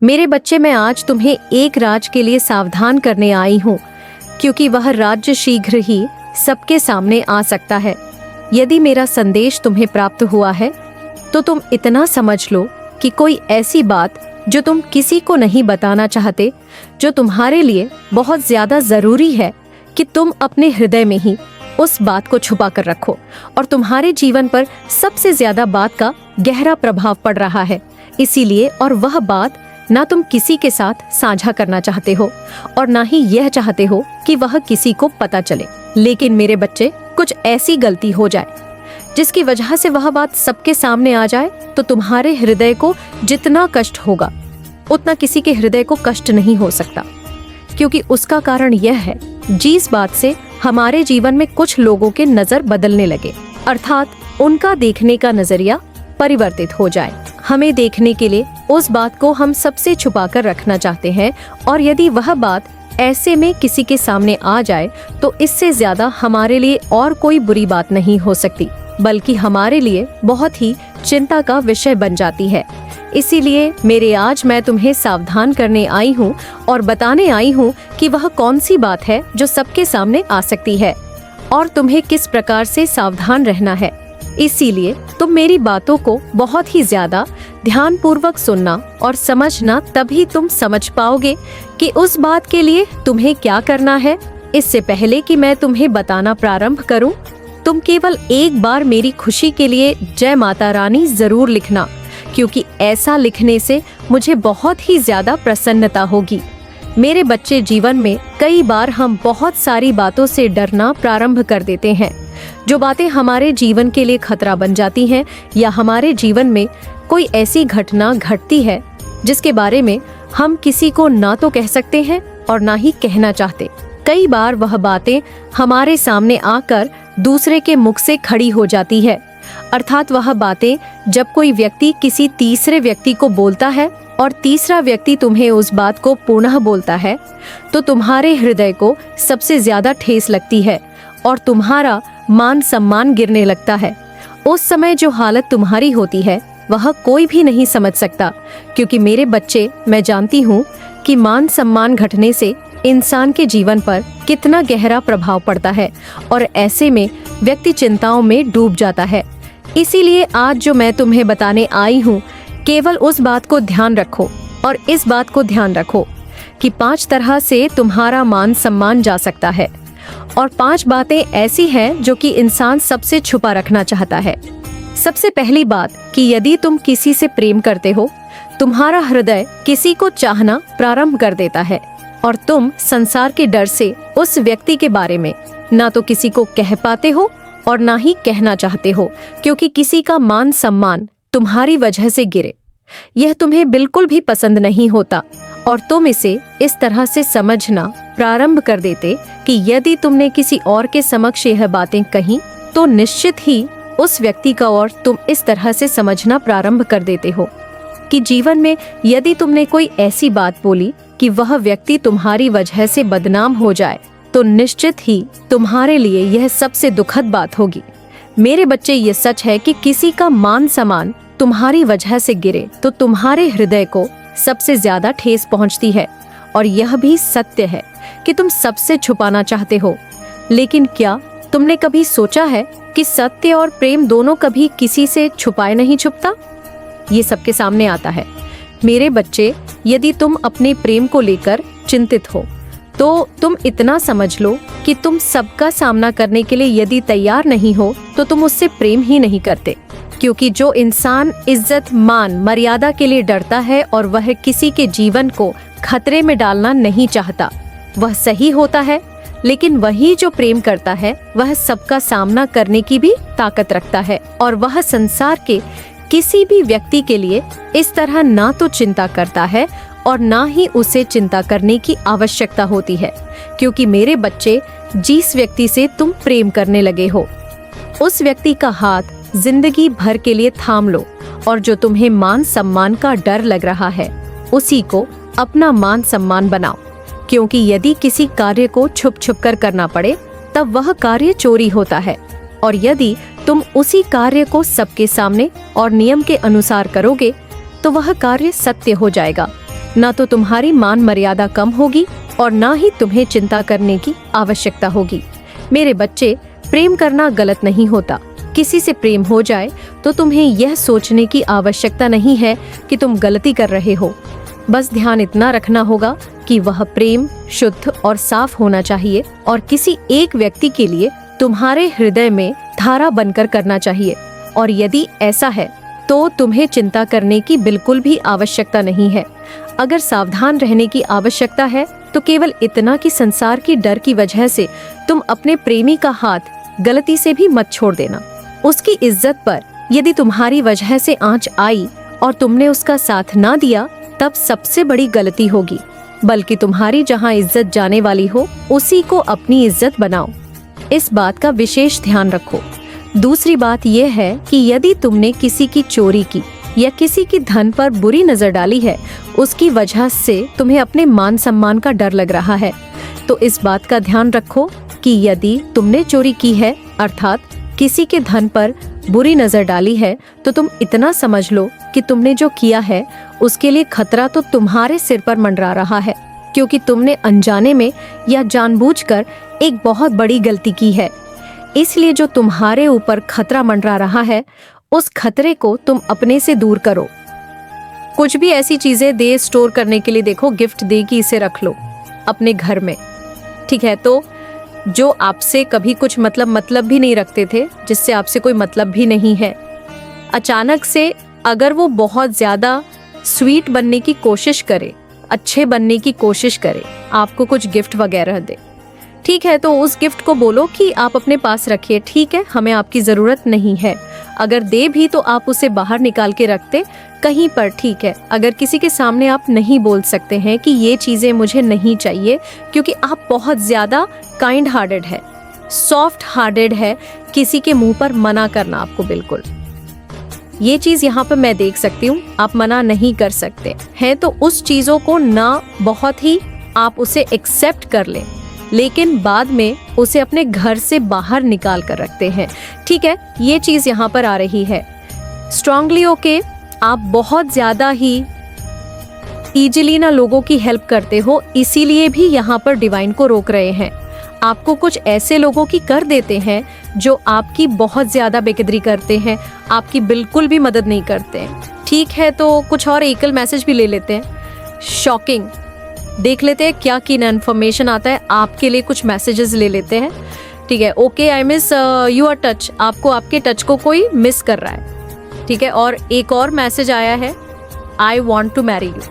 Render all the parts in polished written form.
मेरे बच्चे, मैं आज तुम्हें एक राज के लिए सावधान करने आई हूँ, क्योंकि वह राज्य शीघ्र ही सबके सामने आ सकता है। यदि मेरा संदेश तुम्हें प्राप्त हुआ है तो तुम इतना समझ लो कि कोई ऐसी बात जो तुम किसी को नहीं बताना चाहते, जो तुम्हारे लिए बहुत ज्यादा जरूरी है कि तुम अपने हृदय में ही उस बात को छुपा कर रखो, और तुम्हारे जीवन पर सबसे ज्यादा बात का गहरा प्रभाव पड़ रहा है। इसीलिए और वह बात ना तुम किसी के साथ साझा करना चाहते हो और ना ही यह चाहते हो कि वह किसी को पता चले। लेकिन मेरे बच्चे, कुछ ऐसी गलती हो जाए जिसकी वजह से वह बात सबके सामने आ जाए, तो तुम्हारे हृदय को जितना कष्ट होगा उतना किसी के हृदय को कष्ट नहीं हो सकता। क्योंकि उसका कारण यह है, जिस बात से हमारे जीवन में कुछ लोगों के नजर बदलने लगे, अर्थात उनका देखने का नजरिया परिवर्तित हो जाए। हमें देखने के लिए उस बात को हम सबसे छुपा कर रखना चाहते हैं, और यदि वह बात ऐसे में किसी के सामने आ जाए तो इससे ज्यादा हमारे लिए और कोई बुरी बात नहीं हो सकती, बल्कि हमारे लिए बहुत ही चिंता का विषय बन जाती है। इसीलिए मेरे आज मैं तुम्हें सावधान करने आई हूँ और बताने आई हूँ कि वह कौन सी बात है जो सबके सामने आ सकती है और तुम्हें किस प्रकार से सावधान रहना है। इसीलिए तुम मेरी बातों को बहुत ही ज्यादा ध्यानपूर्वक सुनना और समझना, तभी तुम समझ पाओगे कि उस बात के लिए तुम्हें क्या करना है। इससे पहले कि मैं तुम्हें बताना प्रारंभ करूं, तुम केवल एक बार मेरी खुशी के लिए जय माता रानी जरूर लिखना, क्योंकि ऐसा लिखने से मुझे बहुत ही ज्यादा प्रसन्नता होगी। मेरे बच्चे, जीवन में कई बार हम बहुत सारी बातों से डरना प्रारंभ कर देते हैं, जो बातें हमारे जीवन के लिए खतरा बन जाती हैं, या हमारे जीवन में कोई ऐसी घटना घटती है जिसके बारे में हम किसी को ना तो कह सकते हैं और ना ही कहना चाहते। कई बार वह बातें हमारे सामने आकर दूसरे के मुख से खड़ी हो जाती है, अर्थात वह बातें जब कोई व्यक्ति किसी तीसरे व्यक्ति को बोलता है और तीसरा व्यक्ति तुम्हें उस बात को पुनः बोलता है, तो तुम्हारे हृदय को सबसे ज्यादा ठेस लगती है और तुम्हारा मान सम्मान गिरने लगता है। उस समय जो हालत तुम्हारी होती है वह कोई भी नहीं समझ सकता, क्योंकि मेरे बच्चे, मैं जानती हूँ कि मान सम्मान घटने से इंसान के जीवन पर कितना गहरा प्रभाव पड़ता है, और ऐसे में व्यक्ति चिंताओं में डूब जाता है। इसीलिए आज जो मैं तुम्हें बताने आई हूँ, केवल उस बात को ध्यान रखो और इस बात को ध्यान रखो कि 5 तरह से तुम्हारा मान सम्मान जा सकता है, और 5 बातें ऐसी हैं जो कि इंसान सबसे छुपा रखना चाहता है। सबसे पहली बात कि यदि तुम किसी से प्रेम करते हो, तुम्हारा हृदय किसी को चाहना प्रारंभ कर देता है, और तुम संसार के डर से उस व्यक्ति के बारे में ना तो किसी को कह पाते हो और ना ही कहना चाहते हो, क्योंकि किसी का मान सम्मान तुम्हारी वजह से गिरे, यह तुम्हें बिल्कुल भी पसंद नहीं होता। और तुम इसे इस तरह से समझना प्रारंभ कर देते कि यदि तुमने किसी और के समक्ष यह बातें कही, तो निश्चित ही उस व्यक्ति का और तुम इस तरह से समझना प्रारंभ कर देते हो कि जीवन में यदि तुमने कोई ऐसी बात बोली कि वह व्यक्ति तुम्हारी वजह से बदनाम हो जाए, तो निश्चित ही तुम्हारे लिए यह सबसे दुखद बात होगी। मेरे बच्चे, ये सच है कि किसी का मान सम्मान तुम्हारी वजह से गिरे तो तुम्हारे हृदय को सबसे ज्यादा ठेस पहुंचती है, और यह भी सत्य है कि तुम सबसे छुपाना चाहते हो। लेकिन क्या तुमने कभी सोचा है कि सत्य और प्रेम दोनों कभी किसी से छुपाए नहीं छुपता? ये सबके सामने आता है। मेरे बच्चे, यदि तुम अपने प्रेम को लेकर चिंतित हो, तो तुम इतना समझ लो कि तुम सबका सामना करने के लिए यदि तैयार नहीं हो तो तुम उससे प्रेम ही नहीं करते। क्योंकि जो इंसान इज्जत, मान, मर्यादा के लिए डरता है और वह किसी के जीवन को खतरे में डालना नहीं चाहता, वह सही होता है। लेकिन वही जो प्रेम करता है वह सबका सामना करने की भी ताकत रखता है, और वह संसार के किसी भी व्यक्ति के लिए इस तरह ना तो चिंता करता है और ना ही उसे चिंता करने की आवश्यकता होती है। क्योंकि मेरे बच्चे, जिस व्यक्ति से तुम प्रेम करने लगे हो, उस व्यक्ति का हाथ जिंदगी भर के लिए थाम लो, और जो तुम्हें मान सम्मान का डर लग रहा है उसी को अपना मान सम्मान बनाओ। क्योंकि यदि किसी कार्य को छुप छुप कर करना पड़े तब वह कार्य चोरी होता है, और यदि तुम उसी कार्य को सबके सामने और नियम के अनुसार करोगे तो वह कार्य सत्य हो जाएगा। ना तो तुम्हारी मान मर्यादा कम होगी और ना ही तुम्हें चिंता करने की आवश्यकता होगी। मेरे बच्चे, प्रेम करना गलत नहीं होता। किसी से प्रेम हो जाए तो तुम्हें यह सोचने की आवश्यकता नहीं है कि तुम गलती कर रहे हो। बस ध्यान इतना रखना होगा कि वह प्रेम शुद्ध और साफ होना चाहिए और किसी एक व्यक्ति के लिए तुम्हारे हृदय में धारा बनकर करना चाहिए। और यदि ऐसा है तो तुम्हें चिंता करने की बिल्कुल भी आवश्यकता नहीं है। अगर सावधान रहने की आवश्यकता है तो केवल इतना कि संसार की डर की वजह से तुम अपने प्रेमी का हाथ गलती से भी मत छोड़ देना। उसकी इज्जत पर यदि तुम्हारी वजह से आंच आई और तुमने उसका साथ ना दिया, तब सबसे बड़ी गलती होगी। बल्कि तुम्हारी जहां इज्जत जाने वाली हो उसी को अपनी इज्जत बनाओ। इस बात का विशेष ध्यान रखो। दूसरी बात यह है कि यदि तुमने किसी की चोरी की या किसी की धन पर बुरी नजर डाली है, उसकी वजह से तुम्हें अपने मान सम्मान का डर लग रहा है, तो इस बात का ध्यान रखो कि यदि तुमने चोरी की है अर्थात किसी के धन पर बुरी नजर डाली है, तो तुम इतना समझ लो कि तुमने जो किया है उसके लिए खतरा तो तुम्हारे सिर पर मंडरा रहा है, क्योंकि तुमने अनजाने में या जानबूझकर एक बहुत बड़ी गलती की है। इसलिए जो तुम्हारे ऊपर खतरा मंडरा रहा है, उस खतरे को तुम अपने से दूर करो। कुछ भी ऐसी चीजें दे स्टोर करने के लिए, देखो गिफ्ट दे कि इसे रख लो अपने घर में, ठीक है। तो जो आपसे कभी कुछ मतलब भी नहीं रखते थे, जिससे आपसे कोई मतलब भी नहीं है, अचानक से अगर वो बहुत ज्यादा स्वीट बनने की कोशिश करे, अच्छे बनने की कोशिश करे, आपको कुछ गिफ्ट वगैरह दे, ठीक है, तो उस गिफ्ट को बोलो कि आप अपने पास रखिए, ठीक है, हमें आपकी जरूरत नहीं है। अगर दे भी तो आप उसे बाहर निकाल के रखते कहीं पर, ठीक है। अगर किसी के सामने आप नहीं बोल सकते हैं कि ये चीजें मुझे नहीं चाहिए, क्योंकि आप बहुत ज्यादा काइंड हार्टेड है, सॉफ्ट हार्टेड है, किसी के मुंह पर मना करना आपको बिल्कुल, ये चीज यहाँ पर मैं देख सकती हूँ, आप मना नहीं कर सकते हैं। तो उस चीजों को ना बहुत ही आप उसे एक्सेप्ट कर लें, लेकिन बाद में उसे अपने घर से बाहर निकाल कर रखते हैं, ठीक है। ये चीज यहाँ पर आ रही है स्ट्रांगली। ओके, आप बहुत ज्यादा ही इजीली ना लोगों की हेल्प करते हो, इसीलिए भी यहाँ पर डिवाइन को रोक रहे हैं। आपको कुछ ऐसे लोगों की कर देते हैं जो आपकी बहुत ज्यादा बेकदरी करते हैं, आपकी बिल्कुल भी मदद नहीं करते हैं, ठीक है। तो कुछ और एकल मैसेज भी ले लेते हैं, शॉकिंग देख लेते हैं क्या की इन्फॉर्मेशन आता है, आपके लिए कुछ मैसेजेस ले लेते हैं, ठीक है। Okay, I miss your touch, आपको आपके टच को कोई मिस कर रहा है, ठीक है। और एक और मैसेज आया है, I want to marry you,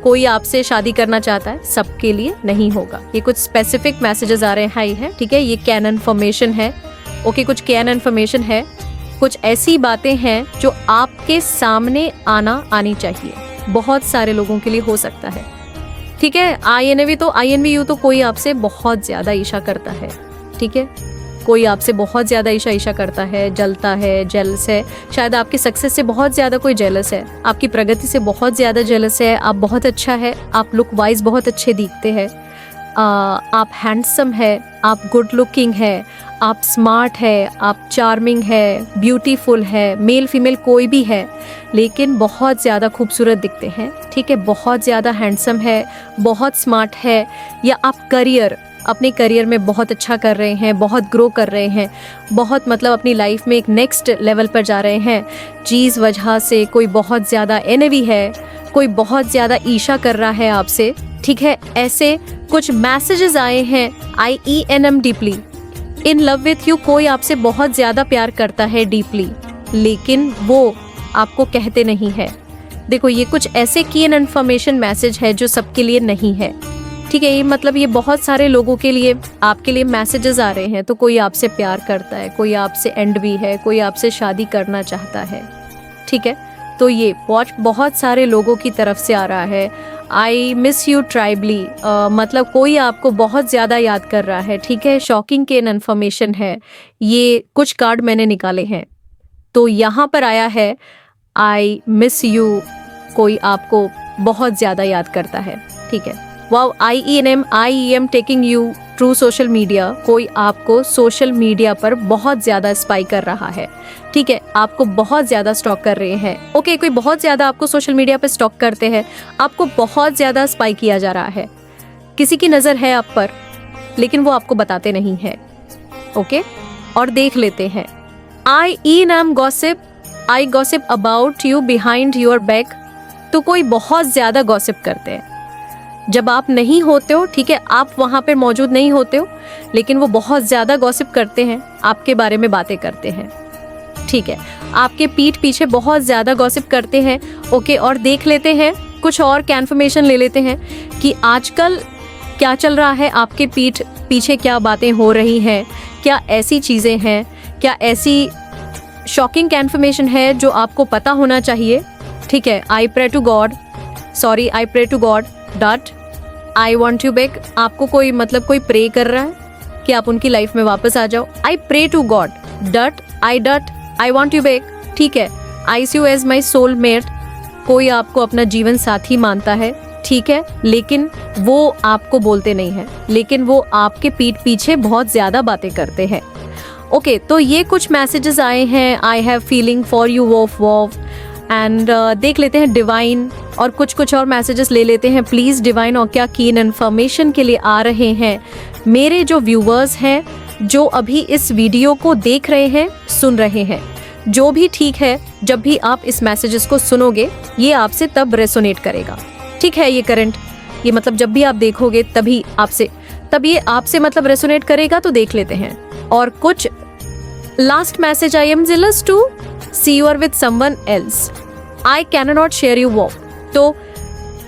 कोई आपसे शादी करना चाहता है, सबके लिए नहीं होगा। ये कुछ स्पेसिफिक मैसेजेस आ रहे हैं, हाई है, ठीक है। ये कैन इन्फॉर्मेशन है, ओके, कुछ कैन इन्फॉर्मेशन है, कुछ ऐसी बातें हैं जो आपके सामने आनी चाहिए, बहुत सारे लोगों के लिए हो सकता है, ठीक है। INV तो कोई आपसे बहुत ज्यादा ईर्ष्या करता है, ठीक है, कोई आपसे बहुत ज्यादा ईर्ष्या करता है, जलता है, जेलस है, शायद आपकी सक्सेस से बहुत ज्यादा कोई जेलस है, आपकी प्रगति से बहुत ज्यादा जेलस है। आप बहुत अच्छा है, आप लुक वाइज बहुत अच्छे दिखते हैं, आप हैंडसम है, आप गुड लुकिंग है, आप स्मार्ट है, आप चार्मिंग है, ब्यूटीफुल है, मेल फीमेल कोई भी है, लेकिन बहुत ज़्यादा खूबसूरत दिखते हैं, ठीक है, बहुत ज़्यादा हैंडसम है, बहुत स्मार्ट है, या आप अपने करियर में बहुत अच्छा कर रहे हैं, बहुत ग्रो कर रहे हैं, बहुत मतलब अपनी लाइफ में एक नेक्स्ट लेवल पर जा रहे हैं, जिस वजह से कोई बहुत ज़्यादा एनवी है, कोई बहुत ज़्यादा ईर्ष्या कर रहा है आपसे, ठीक है। ऐसे कुछ मैसेजेस आए हैं, IENM deeply in love with you, कोई आपसे बहुत ज़्यादा प्यार करता है डीपली, लेकिन वो आपको कहते नहीं है। देखो, ये कुछ ऐसे की इन्फॉर्मेशन मैसेज है जो सबके लिए नहीं है, ठीक है। ये मतलब ये बहुत सारे लोगों के लिए, आपके लिए मैसेजेस आ रहे हैं। तो कोई आपसे प्यार करता है, कोई आपसे एंड भी है, कोई आपसे शादी करना चाहता है, ठीक है। तो ये बहुत सारे लोगों की तरफ से आ रहा है। आई मिस यू ट्राइबली, मतलब कोई आपको बहुत ज़्यादा याद कर रहा है, ठीक है। शॉकिंग के इन्फॉर्मेशन है, ये कुछ कार्ड मैंने निकाले हैं। तो यहाँ पर आया है आई मिस यू, कोई आपको बहुत ज़्यादा याद करता है, ठीक है। Wow, IEM taking you through social media. कोई आपको सोशल मीडिया पर बहुत ज़्यादा स्पाई कर रहा है, ठीक है, आपको बहुत ज़्यादा स्टॉक कर रहे हैं। ओके, कोई बहुत ज़्यादा आपको सोशल मीडिया पर स्टॉक करते हैं, आपको बहुत ज़्यादा स्पाई किया जा रहा है, किसी की नज़र है आप पर, लेकिन वो आपको बताते नहीं है। ओके, और देख लेते हैं। I gossip about you behind your back. तो कोई बहुत ज़्यादा गॉसिप करते हैं जब आप नहीं होते हो, ठीक है, आप वहाँ पे मौजूद नहीं होते हो, लेकिन वो बहुत ज़्यादा गॉसिप करते हैं, आपके बारे में बातें करते हैं, ठीक है, आपके पीठ पीछे बहुत ज़्यादा गॉसिप करते हैं। ओके, और देख लेते हैं, कुछ और कैन्फर्मेशन ले लेते हैं कि आजकल क्या चल रहा है, आपके पीठ पीछे क्या बातें हो रही हैं, क्या ऐसी चीज़ें हैं, क्या ऐसी शॉकिंग कैन्फर्मेशन है जो आपको पता होना चाहिए, ठीक है। I pray to God that I want you back. आपको कोई कोई प्रे कर रहा है कि आप उनकी लाइफ में वापस आ जाओ। I pray to God that I want you back, ठीक है। I see you as my soul mate. कोई आपको अपना जीवन साथी मानता है, ठीक है, लेकिन वो आपको बोलते नहीं है, लेकिन वो आपके पीठ पीछे बहुत ज़्यादा बातें करते हैं। ओके, तो ये कुछ मैसेजेस आए हैं। I have feeling for you woof and देख लेते हैं डिवाइन, और कुछ और मैसेजेस ले लेते हैं प्लीज़ डिवाइन। और क्या कीन इन्फॉर्मेशन के लिए आ रहे हैं मेरे जो व्यूवर्स हैं, जो अभी इस वीडियो को देख रहे हैं, सुन रहे हैं, जो भी ठीक है, जब भी आप इस मैसेजेस को सुनोगे ये आपसे तब रेसोनेट करेगा, ठीक है। ये करंट, ये जब भी आप देखोगे तब ये आपसे रेसोनेट करेगा। तो देख लेते हैं। और कुछ last message, I am jealous to see you are with someone else, I can not share you walk. तो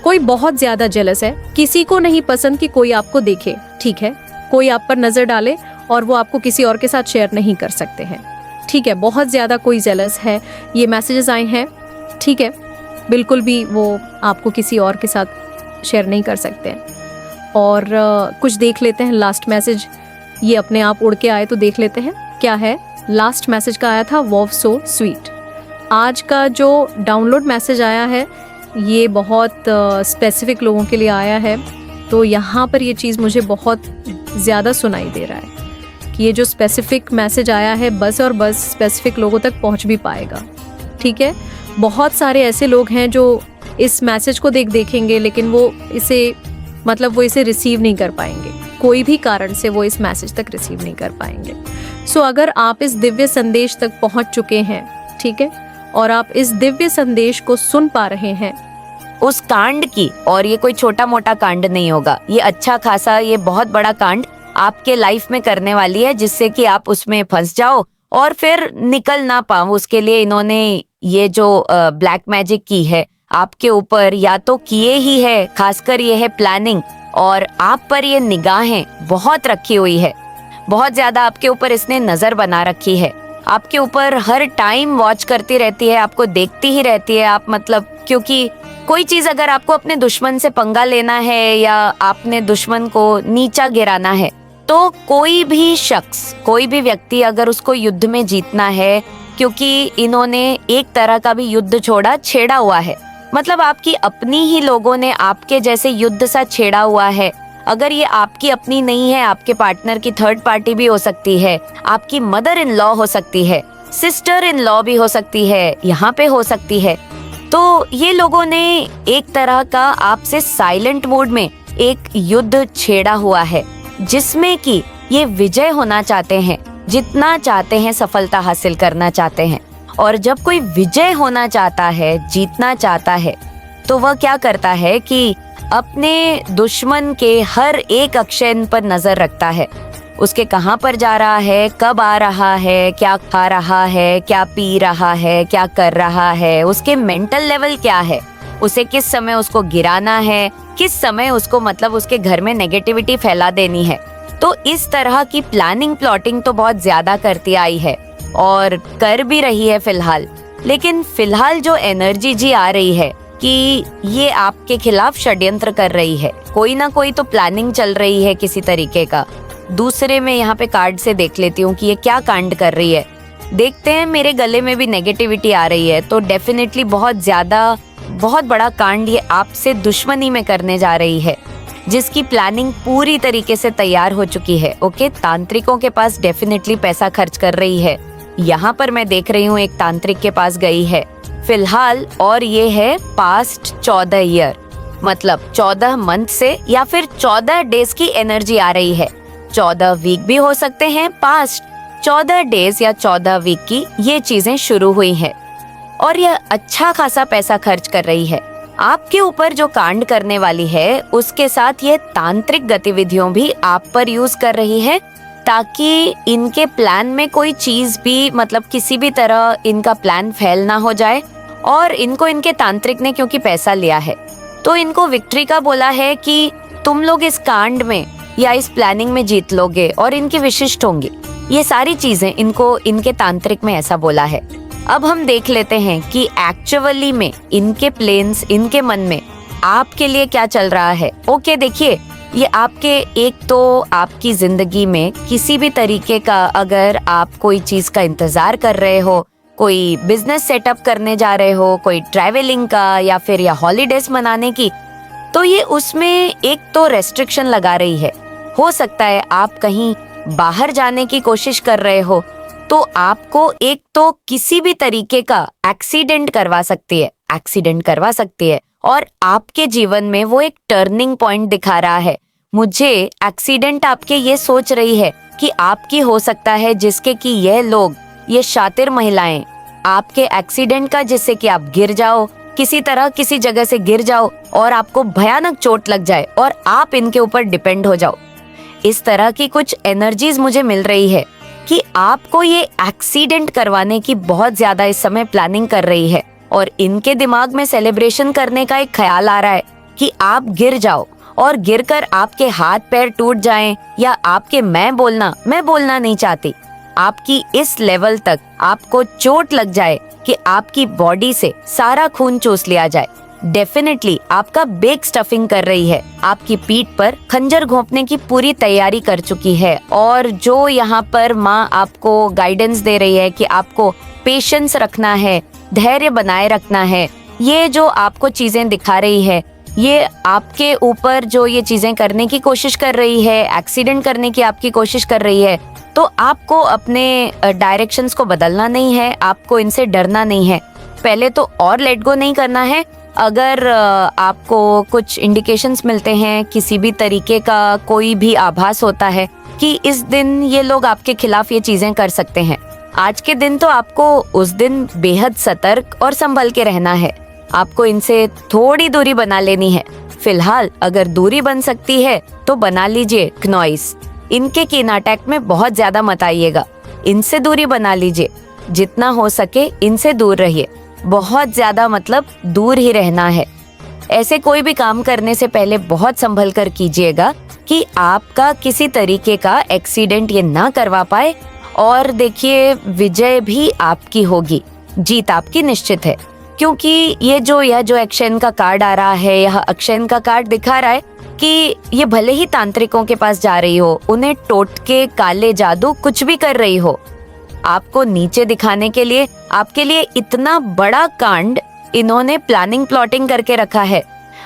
कोई बहुत ज्यादा जेलस है, किसी को नहीं पसंद कि कोई आपको देखे, ठीक है, कोई आप पर नजर डाले और वो आपको किसी और के साथ शेयर नहीं कर सकते हैं, ठीक है। बहुत ज्यादा कोई जेलस है, ये मैसेजेस आए हैं, ठीक है, बिल्कुल भी वो आपको किसी और के साथ शेयर नहीं कर सकते हैं। और कुछ देख लेते हैं लास्ट मैसेज, ये अपने आप उड़ के आए तो देख लेते हैं क्या है। लास्ट मैसेज का आया था वॉव सो स्वीट। आज का जो डाउनलोड मैसेज आया है ये बहुत स्पेसिफिक लोगों के लिए आया है, तो यहाँ पर ये चीज़ मुझे बहुत ज़्यादा सुनाई दे रहा है कि ये जो स्पेसिफिक मैसेज आया है बस और बस स्पेसिफिक लोगों तक पहुँच भी पाएगा, ठीक है। बहुत सारे ऐसे लोग हैं जो इस मैसेज को देखेंगे लेकिन वो इसे रिसीव नहीं कर पाएंगे, कोई भी कारण से वो इस मैसेज तक रिसीव नहीं कर पाएंगे। सो अगर आप इस दिव्य संदेश तक पहुंच चुके हैं, ठीक है, और आप इस दिव्य संदेश को सुन पा रहे हैं उस कांड की, और ये कोई छोटा मोटा कांड नहीं होगा, ये अच्छा खासा, ये बहुत बड़ा कांड आपके लाइफ में करने वाली है, जिससे कि आप उसमें फंस जाओ और फिर निकल ना पाओ। उसके लिए इन्होंने ये जो ब्लैक मैजिक की है आपके ऊपर, या तो किए ही है, खासकर ये है प्लानिंग, और आप पर ये निगाहें बहुत रखी हुई है, बहुत ज्यादा आपके ऊपर इसने नजर बना रखी है, आपके ऊपर हर टाइम वॉच करती रहती है, आपको देखती ही रहती है। आप क्योंकि कोई चीज अगर आपको अपने दुश्मन से पंगा लेना है या आपने दुश्मन को नीचा गिराना है, तो कोई भी शख्स, कोई भी व्यक्ति अगर उसको युद्ध में जीतना है, क्योंकि इन्होंने एक तरह का भी युद्ध छेड़ा हुआ है, आपकी अपनी ही लोगों ने आपके जैसे युद्ध सा छेड़ा हुआ है। अगर ये आपकी अपनी नहीं है, आपके पार्टनर की थर्ड पार्टी भी हो सकती है, आपकी मदर इन लॉ हो सकती है, सिस्टर इन लॉ भी हो सकती है, यहाँ पे हो सकती है। तो ये लोगों ने एक तरह का आपसे साइलेंट मोड में एक युद्ध छेड़ा हुआ है, जिसमें कि ये विजय होना चाहते हैं, जितना चाहते हैं, सफलता हासिल करना चाहते हैं। और जब कोई विजय होना चाहता है, जीतना चाहता है, तो वह क्या करता है कि अपने दुश्मन के हर एक एक्शन पर नजर रखता है, उसके कहाँ पर जा रहा है, कब आ रहा है, क्या खा रहा है, क्या पी रहा है, क्या कर रहा है, उसके मेंटल लेवल क्या है, उसे किस समय उसको गिराना है, किस समय उसको उसके घर में नेगेटिविटी फैला देनी है। तो इस तरह की प्लानिंग प्लॉटिंग तो बहुत ज्यादा करती आई है और कर भी रही है फिलहाल। लेकिन फिलहाल जो एनर्जी जी आ रही है कि ये आपके खिलाफ षड्यंत्र कर रही है, कोई ना कोई तो प्लानिंग चल रही है किसी तरीके का। दूसरे में यहाँ पे कार्ड से देख लेती हूँ कि ये क्या कांड कर रही है। देखते हैं, मेरे गले में भी नेगेटिविटी आ रही है, तो डेफिनेटली बहुत बड़ा कांड ये आपसे दुश्मनी में करने जा रही है। जिसकी प्लानिंग पूरी तरीके से तैयार हो चुकी है। ओके, तांत्रिकों के पास डेफिनेटली पैसा खर्च कर रही है। यहाँ पर मैं देख रही हूँ एक तांत्रिक के पास गई है फिलहाल, और ये है पास्ट 14 ईयर, मतलब 14 मंथ से या फिर 14 डेज की एनर्जी आ रही है। 14 वीक भी हो सकते हैं, पास्ट 14 डेज या 14 वीक की ये चीजें शुरू हुई है और यह अच्छा खासा पैसा खर्च कर रही है। आपके ऊपर जो कांड करने वाली है उसके साथ ये तांत्रिक गतिविधियों भी आप पर यूज कर रही है, ताकि इनके प्लान में कोई चीज भी, मतलब किसी भी तरह इनका प्लान फेल ना हो जाए। और इनको इनके तांत्रिक ने क्योंकि पैसा लिया है तो इनको विक्ट्री का बोला है कि तुम लोग इस कांड में या इस प्लानिंग में जीत लोगे और इनकी विशिष्ट होंगी। ये सारी चीजें इनको इनके तांत्रिक में ऐसा बोला है। अब हम देख लेते हैं कि एक्चुअली में इनके प्लेन्स, इनके मन में आपके लिए क्या चल रहा है। ओके, देखिए, ये आपके, एक तो आपकी जिंदगी में किसी भी तरीके का अगर आप कोई चीज का इंतजार कर रहे हो, कोई बिजनेस सेटअप करने जा रहे हो, कोई ट्रैवलिंग का या फिर या हॉलीडेज मनाने की, तो ये उसमें एक तो रेस्ट्रिक्शन लगा रही है। हो सकता है आप कहीं बाहर जाने की कोशिश कर रहे हो तो आपको एक तो किसी भी तरीके का एक्सीडेंट करवा सकती है और आपके जीवन में वो एक टर्निंग पॉइंट दिखा रहा है। मुझे एक्सीडेंट आपके ये सोच रही है कि आपकी हो सकता है, जिसके कि यह लोग, ये शातिर महिलाएं आपके एक्सीडेंट का, जिससे कि आप गिर जाओ, किसी तरह किसी जगह से गिर जाओ और आपको भयानक चोट लग जाए और आप इनके ऊपर डिपेंड हो जाओ। इस तरह की कुछ एनर्जीज मुझे मिल रही है कि आपको ये एक्सीडेंट करवाने की बहुत ज्यादा इस समय प्लानिंग कर रही है और इनके दिमाग में सेलिब्रेशन करने का एक ख्याल आ रहा है कि आप गिर जाओ और गिरकर आपके हाथ पैर टूट जाएं, या आपके मैं बोलना नहीं चाहती, आपकी इस लेवल तक आपको चोट लग जाए कि आपकी बॉडी से सारा खून चूस लिया जाए। डेफिनेटली आपका बेक स्टफिंग कर रही है, आपकी पीठ पर खंजर घोंपने की पूरी तैयारी कर चुकी है। और जो यहाँ पर माँ आपको गाइडेंस दे रही है कि आपको पेशेंस रखना है, धैर्य बनाए रखना है, ये जो आपको चीजें दिखा रही है, ये आपके ऊपर जो ये चीजें करने की कोशिश कर रही है, एक्सीडेंट करने की आपकी कोशिश कर रही है, तो आपको अपने डायरेक्शंस को बदलना नहीं है, आपको इनसे डरना नहीं है। पहले तो और लेट गो नहीं करना है। अगर आपको कुछ इंडिकेशंस मिलते हैं, किसी भी तरीके का कोई भी आभास होता है कि इस दिन ये लोग आपके खिलाफ ये चीजें कर सकते हैं, आज के दिन तो आपको उस दिन बेहद सतर्क और संभल के रहना है। आपको इनसे थोड़ी दूरी बना लेनी है। फिलहाल अगर दूरी बन सकती है तो बना लीजिए। क्नॉइस, इनके कीन अटैक में बहुत ज्यादा मत आइएगा, इनसे दूरी बना लीजिए। जितना हो सके इनसे दूर रहिए, बहुत ज्यादा मतलब दूर ही रहना है। ऐसे कोई भी काम करने से पहले बहुत संभल कर कीजिएगा कि आपका किसी तरीके का एक्सीडेंट ये ना करवा पाए। और देखिए, विजय भी आपकी होगी, जीत आपकी निश्चित है, क्योंकि यह जो एक्शन का कार्ड आ रहा है, यह एक्शन का कार्ड दिखा रहा है कि ये भले ही तांत्रिकों के पास जा रही हो, उन्हें टोटके, काले जादू कुछ भी कर रही हो, आपको नीचे दिखाने के लिए आपके लिए इतना बड़ा कांड इन्होंने प्लानिंग प्लॉटिंग करके रखा है।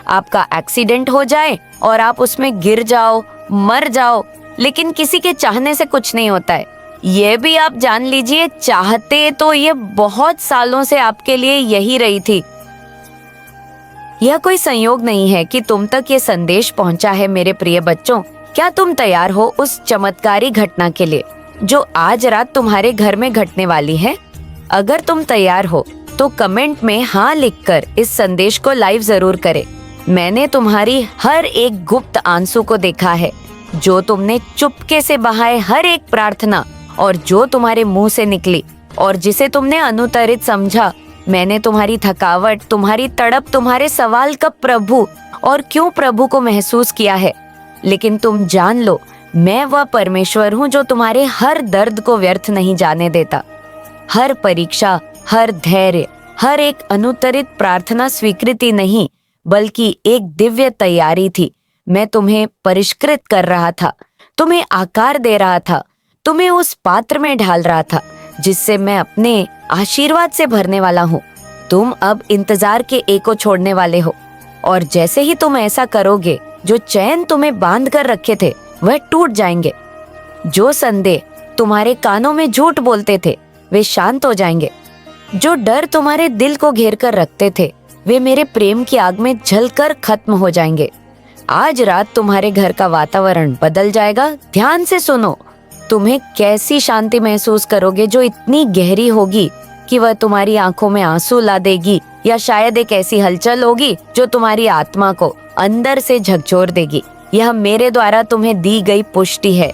आपका एक्सीडेंट हो जाए और आप उसमें गिर जाओ, मर जाओ, लेकिन किसी के चाहने से कुछ नहीं होता है। ये भी आप जान लीजिए, चाहते तो ये बहुत सालों से आपके लिए यही रही थी। यह कोई संयोग नहीं है कि तुम तक ये संदेश पहुंचा है मेरे प्रिय बच्चों। क्या तुम तैयार हो उस चमत्कारी घटना के लिए जो आज रात तुम्हारे घर में घटने वाली है? अगर तुम तैयार हो तो कमेंट में हाँ लिखकर इस संदेश को लाइव जरूर करें। मैंने तुम्हारी हर एक गुप्त आंसू को देखा है, जो तुमने चुपके से बहाए हर एक प्रार्थना और जो तुम्हारे मुंह से निकली और जिसे तुमने अनुत्तरित समझा। मैंने तुम्हारी थकावट, तुम्हारी तड़प, तुम्हारे सवाल का प्रभु और क्यों प्रभु को महसूस किया है। लेकिन तुम जान लो, मैं वह परमेश्वर हूँ जो तुम्हारे हर दर्द को व्यर्थ नहीं जाने देता। हर परीक्षा, हर धैर्य, हर एक अनुत्तरित प्रार्थना स्वीकृति नहीं, बल्कि एक दिव्य तैयारी थी। मैं तुम्हें परिष्कृत कर रहा था, तुम्हें आकार दे रहा था, तुम्हें उस पात्र में ढाल रहा था जिससे मैं अपने आशीर्वाद से भरने वाला हूँ। तुम अब इंतजार के एको छोड़ने वाले हो और जैसे ही तुम ऐसा करोगे, जो चैन तुम्हें बांध कर रखे थे वह टूट जाएंगे। जो संदेह तुम्हारे कानों में झूठ बोलते थे वे शांत हो जाएंगे। जो डर तुम्हारे दिल को घेर कर रखते थे वे मेरे प्रेम की आग में जलकर खत्म हो जाएंगे। आज रात तुम्हारे घर का वातावरण बदल जाएगा। ध्यान से सुनो, तुम्हें कैसी शांति महसूस करोगे जो इतनी गहरी होगी कि वह तुम्हारी आंखों में आंसू ला देगी, या शायद एक ऐसी हलचल होगी जो तुम्हारी आत्मा को अंदर से झकझोर देगी। यह मेरे द्वारा तुम्हें दी गई पुष्टि है।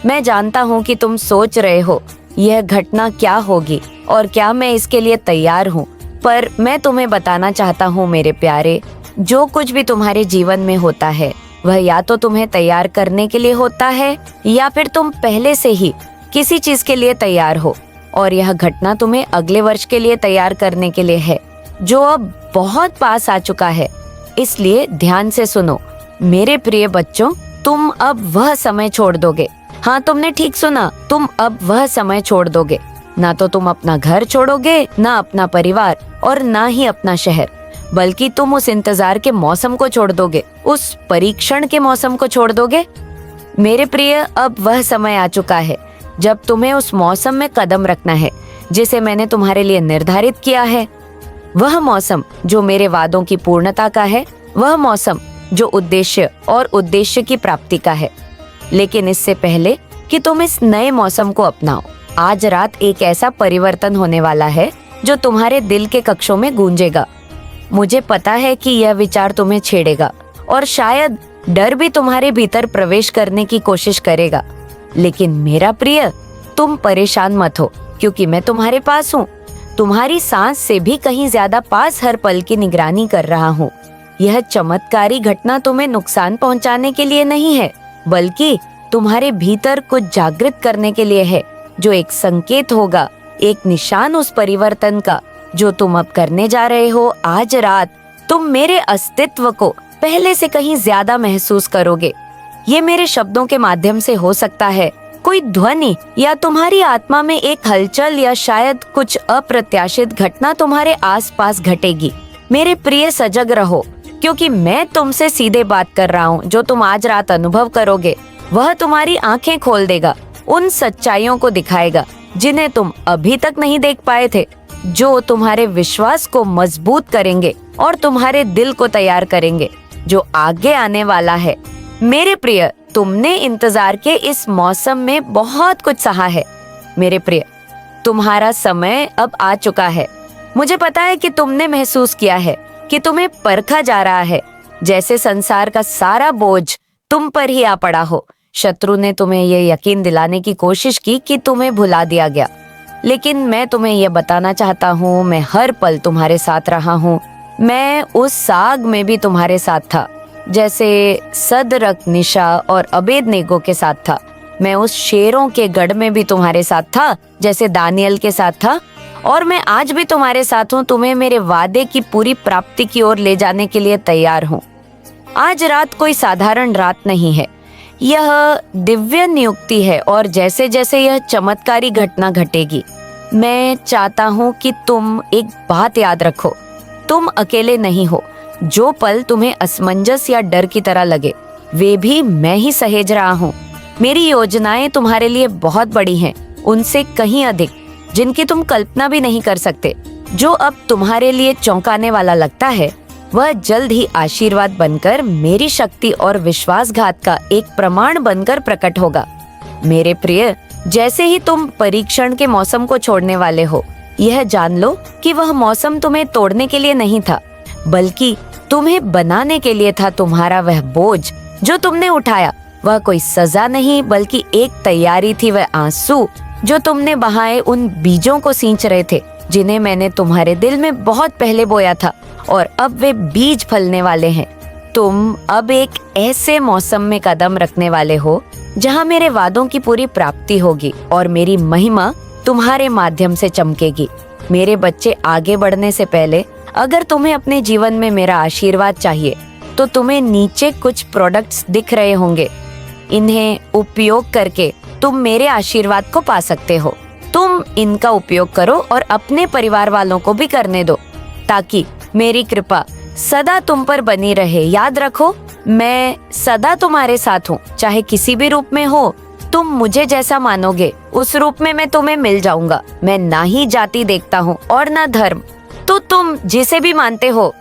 मैं जानता हूँ कि तुम सोच रहे हो यह घटना क्या होगी और क्या मैं इसके लिए तैयार हूँ, पर मैं तुम्हें बताना चाहता हूँ मेरे प्यारे, जो कुछ भी तुम्हारे जीवन में होता है वह या तो तुम्हें तैयार करने के लिए होता है या फिर तुम पहले से ही किसी चीज के लिए तैयार हो, और यह घटना तुम्हें अगले वर्ष के लिए तैयार करने के लिए है जो अब बहुत पास आ चुका है। इसलिए ध्यान से सुनो मेरे प्रिय बच्चों, तुम अब वह समय छोड़ दोगे। हाँ, तुमने ठीक सुना, तुम अब वह समय छोड़ दोगे। ना तो तुम अपना घर छोड़ोगे, ना अपना परिवार, और ना ही अपना शहर, बल्कि तुम उस इंतजार के मौसम को छोड़ दोगे, उस परीक्षण के मौसम को छोड़ दोगे। मेरे प्रिय, अब वह समय आ चुका है जब तुम्हें उस मौसम में कदम रखना है जिसे मैंने तुम्हारे लिए निर्धारित किया है। वह मौसम जो मेरे वादों की पूर्णता का है, वह मौसम जो उद्देश्य और उद्देश्य की प्राप्ति का है। लेकिन इससे पहले कि तुम इस नए मौसम को अपनाओ, आज रात एक ऐसा परिवर्तन होने वाला है जो तुम्हारे दिल के कक्षों में गूंजेगा। मुझे पता है कि यह विचार तुम्हें छेड़ेगा और शायद डर भी तुम्हारे भीतर प्रवेश करने की कोशिश करेगा। लेकिन मेरा प्रिय, तुम परेशान मत हो, क्योंकि मैं तुम्हारे पास हूँ। तुम्हारी सांस से भी कहीं ज्यादा पास हर पल की निगरानी कर रहा हूँ। यह चमत्कारी घटना तुम्हें नुकसान पहुँचाने के लिए नहीं है, बल्कि तुम्हारे भीतर कुछ जागृत करने के लिए है, जो एक संकेत होगा, एक निशान उस परिवर्तन का जो तुम अब करने जा रहे हो। आज रात तुम मेरे अस्तित्व को पहले से कहीं ज्यादा महसूस करोगे। ये मेरे शब्दों के माध्यम से हो सकता है, कोई ध्वनि या तुम्हारी आत्मा में एक हलचल, या शायद कुछ अप्रत्याशित घटना तुम्हारे आसपास घटेगी। मेरे प्रिय, सजग रहो, क्योंकि मैं तुमसे सीधे बात कर रहा हूँ। जो तुम आज रात अनुभव करोगे वह तुम्हारी आंखें खोल देगा, उन सच्चाइयों को दिखाएगा जिन्हें तुम अभी तक नहीं देख पाए थे, जो तुम्हारे विश्वास को मजबूत करेंगे और तुम्हारे दिल को तैयार करेंगे जो आगे आने वाला है। मेरे प्रिय, तुमने इंतजार के इस मौसम में बहुत कुछ सहा है। मेरे प्रिय, तुम्हारा समय अब आ चुका है। मुझे पता है कि तुमने महसूस किया है कि तुम्हें परखा जा रहा है, जैसे संसार का सारा बोझ तुम पर ही आ पड़ा हो। शत्रु ने तुम्हें ये यकीन दिलाने की कोशिश की कि तुम्हें भुला दिया गया, लेकिन मैं तुम्हें ये बताना चाहता हूँ, मैं हर पल तुम्हारे साथ रहा हूँ। मैं उस साग में भी तुम्हारे साथ था, जैसे सदरक, निशा और अबेदनेगो के साथ था। मैं उस शेरों के गढ़ में भी तुम्हारे साथ था, जैसे दानियल के साथ था, और मैं आज भी तुम्हारे साथ हूँ। तुम्हें मेरे वादे की पूरी प्राप्ति की ओर ले जाने के लिए तैयार हूँ। आज रात कोई साधारण रात नहीं है, यह दिव्य नियुक्ति है, और जैसे जैसे यह चमत्कारी घटना घटेगी, मैं चाहता हूँ कि तुम एक बात याद रखो, तुम अकेले नहीं हो। जो पल तुम्हें असमंजस या डर की तरह लगे, वे भी मैं ही सहेज रहा हूँ। मेरी योजनाएं तुम्हारे लिए बहुत बड़ी हैं, उनसे कहीं अधिक, जिनकी तुम कल्पना भी नहीं कर सकते। जो अब तुम्हारे लिए चौंकाने वाला लगता है, वह जल्द ही आशीर्वाद बनकर मेरी शक्ति और विश्वासघात का एक प्रमाण बनकर प्रकट होगा। मेरे प्रिय, जैसे ही तुम परीक्षण के मौसम को छोड़ने वाले हो, यह जान लो कि वह मौसम तुम्हें तोड़ने के लिए नहीं था, बल्कि तुम्हें बनाने के लिए था। तुम्हारा वह बोझ जो तुमने उठाया, वह कोई सजा नहीं, बल्कि एक तैयारी थी। वह आंसू जो तुमने बहाए उन बीजों को सींच रहे थे, जिन्हें मैंने तुम्हारे दिल में बहुत पहले बोया था, और अब वे बीज फलने वाले हैं। तुम अब एक ऐसे मौसम में कदम रखने वाले हो जहां मेरे वादों की पूरी प्राप्ति होगी और मेरी महिमा तुम्हारे माध्यम से चमकेगी। मेरे बच्चे, आगे बढ़ने से पहले अगर तुम्हें अपने जीवन में मेरा आशीर्वाद चाहिए, तो तुम्हें नीचे कुछ प्रोडक्ट्स दिख रहे होंगे। इन्हें उपयोग करके तुम मेरे आशीर्वाद को पा सकते हो। तुम इनका उपयोग करो और अपने परिवार वालों को भी करने दो, ताकि मेरी कृपा सदा तुम पर बनी रहे। याद रखो, मैं सदा तुम्हारे साथ हूँ, चाहे किसी भी रूप में हो। तुम मुझे जैसा मानोगे उस रूप में मैं तुम्हें मिल जाऊंगा। मैं ना ही जाति देखता हूँ और ना धर्म, तो तुम जिसे भी मानते हो